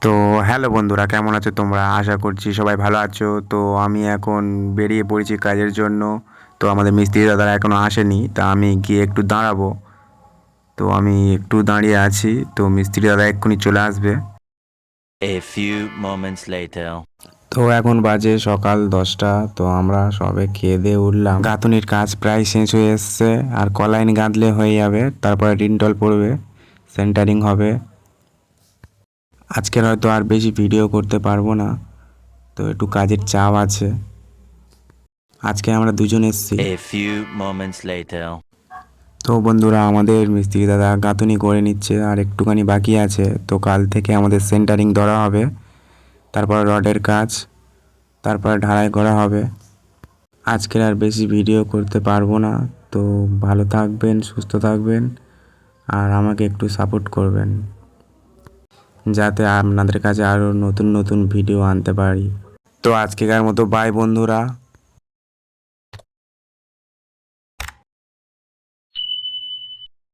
তো হ্যালো বন্ধুরা, কেমন আছো তোমরা? আশা করছি সবাই ভালো আছো। তো আমি এখন বেরিয়ে পড়েছি কাজের জন্য। তো আমাদের মিস্ত্রি দাদারা এখনও আসেনি, তা আমি গিয়ে একটু দাঁড়াবো। তো আমি একটু দাঁড়িয়ে আছি, তো মিস্ত্রি দাদা এক্ষুনি চলে আসবে। A few moments later. তো এখন বাজে সকাল 10টা। তো আমরা সবে খেয়ে দিয়ে উঠলাম। গাঁথুনির কাজ প্রায় শেষ হয়ে এসছে, আর কলাইন গাঁথলে হয়ে যাবে। তারপরে রিনটল পড়বে, সেন্টারিং হবে। আজকের হয়তো আর বেশি ভিডিও করতে পারবো না, তো একটু কাজের চাপ আছে। আজকে আমরা দুজন এসেছি। A few moments later. তো বন্ধুরা, আমাদের মিস্ত্রি দাদা গাঁথুনি করে নিচ্ছে, আর একটুখানি বাকি আছে। তো কাল থেকে আমাদের সেন্টারিং ধরা হবে, তারপর রডের কাজ, তারপর ঢালাই করা হবে। আজকের আর বেশি ভিডিও করতে পারবো না। তো ভালো থাকবেন, সুস্থ থাকবেন, আর আমাকে একটু সাপোর্ট করবেন, যাতে আপনাদের কাছে আরও নতুন নতুন ভিডিও আনতে পারি। তো আজকেকার মতো বাই বন্ধুরা।